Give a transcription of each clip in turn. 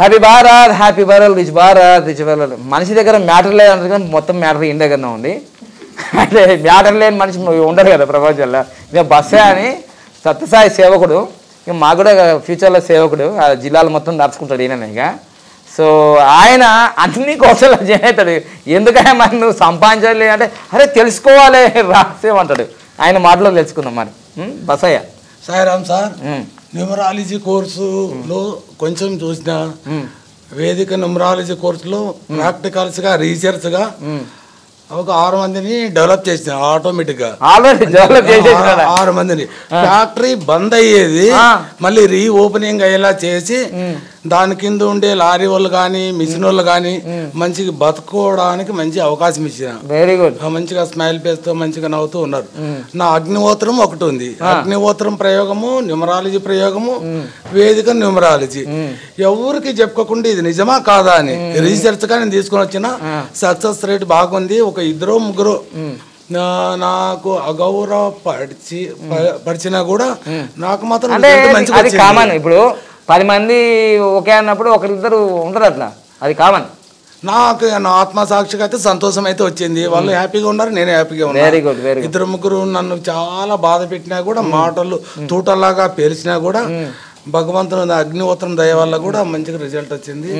Happy Bharat happy Bharat rich Bharat rich Bharat. మనిషి దగ్గర matter లేదంటే కానీ మొత్తం మ్యాటర్ ఈయన దగ్గరనే ఉంది. అంటే మ్యాటర్ లేని మనిషి ఉండదు కదా ప్రపంచంలో. ఇక బస్సే అని సత్యసాయి సేవకుడు, ఇక మాకు కూడా ఫ్యూచర్లో సేవకుడు, ఆ జిల్లాలు మొత్తం నడుచుకుంటాడు ఈయన. ఇక సో ఆయన అన్ని కోసలు చేస్తాడు. ఎందుకంటే మరి నువ్వు సంపాదించాలి అంటే అరే తెలుసుకోవాలి రాసేమంటాడు. ఆయన మాటలో తెలుసుకుందాం మరి. బసయ్య సాయిరామ్ సార్, న్యూమరాలజీ కోర్సులో కొంచెం చూసిన వేదిక న్యూమరాలజీ కోర్సులో ప్రాక్టికల్స్గా రీసెర్చ్గా ఒక 6 మందిని డెవలప్ చేసిన ఆటోమేటిక్ గా. ఆల్రెడీ డెవలప్ చేసి 6 మందిని ఫ్యాక్టరీ బంద్ అయ్యేది మళ్ళీ రీఓపెనింగ్ అయ్యేలా చేసి దాని కింద ఉండే లారీ వాళ్ళు కానీ మిషన్ వాళ్ళు కానీ మంచిగా బతుకోవడానికి మంచి అవకాశం ఇచ్చిన. Very good. మంచిగా స్మైల్ ఫేస్ తో మంచిగా నవ్వుతూ ఉన్నారు. నా అగ్నిహోత్రం ఒకటి ఉంది. అగ్నిహోత్రం ప్రయోగము, న్యూమరాలజీ ప్రయోగము, వేదిక న్యూమరాలజీ. ఎవరికి చెప్పుకోకుండా ఇది నిజమా కాదా అని రీసెర్చ్ గా నేను తీసుకొని వచ్చిన. సక్సెస్ రేట్ బాగుంది. ఒక 2-3 నాకు అగౌరవ పరిచినా కూడా నాకు మాత్రం అది కామన్. ఇప్పుడు 10 మంది ఒకే అన్నప్పుడు ఒకరిద్దరు ఉంటారు అట్లా, అది కామన్. నాకు నా ఆత్మసాక్షిగా అయితే సంతోషం అయితే వచ్చింది. వాళ్ళు హ్యాపీగా ఉన్నారు, నేను హ్యాపీగా ఉన్నాను. Very good very good. 2-3 నన్ను చాలా బాధ పెట్టినా కూడా, మాటలు తూటల్లాగా పేల్చినా కూడా భగవంతుని అగ్నిహోత్రం దయ వల్ల కూడా మంచిగా రిజల్ట్ వచ్చింది.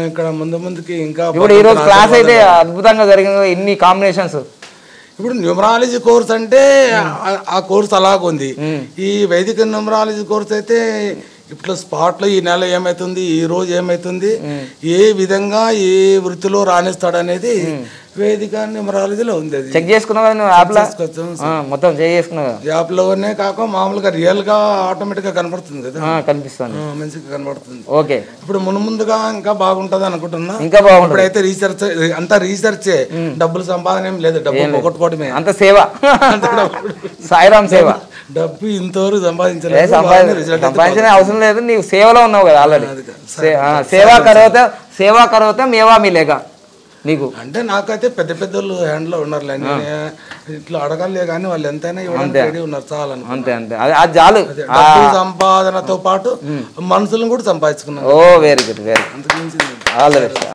ఇక్కడ ముందుకి ఇంకా ఇప్పుడు ఈ రోజు క్లాస్ అయితే అద్భుతంగా జరిగింది. ఇన్ని కాంబినేషన్స్. ఇప్పుడు న్యూమరాలజీ కోర్స్ అంటే ఆ కోర్స్ అలాగుంది. ఈ వైదిక న్యూమరాలజీ కోర్స్ అయితే ఇట్లా స్పాట్లో ఈ నెల ఏమైతుంది, ఈ రోజు ఏమైతుంది, ఏ విధంగా ఏ వృత్తిలో రాణిస్తాడు అనేది వేదిక న్యూమరాలజీలో ఉంది. అది చెక్ చేసుకున్నావు కదా యాప్ లో, మొత్తం చెక్ చేసుకున్నావు. యాప్ లోనే కాక మామూలుగా రియల్ గా ఆటోమేటిక్ గా కనబడుతుంది కదా, కనిపిస్తుంది, మంచిగా కనబడుతుంది. ఓకే. ఇప్పుడు ముందుగా ఇంకా బాగుంటది అనుకుంటున్నా. ఇంకా బాగుంటుంది. ఇప్పుడైతే రీసెర్చ్ అంతా రీసెర్చే, డబ్బులు సంపాదన ఏం లేదు, డబ్బు పోగొట్టుకోవడమే అంత సేవ. సాయిరామ్ సేవ. డబ్బు ఇంతవరకు సంపాదించలేదు, సంపాదించిన అవసరం లేదు. నీవు సేవలో ఉన్నావు కదా ఆల్రెడీ. సేవా కరోతే మేవా మిలేగా నీకు. అంటే నాకైతే పెద్ద పెద్దోళ్ళు హ్యాండ్ లో ఉన్నారు, ఇట్లా అడగాలే కానీ వాళ్ళు ఎంతైనా ఇవ్వడానికి రెడీ ఉన్నారు. చాలా అంతే అంతే, అది చాలు. సంపాదనతో పాటు మనుషులను కూడా సంపాదించుకున్నారు. Oh very good very, all the best.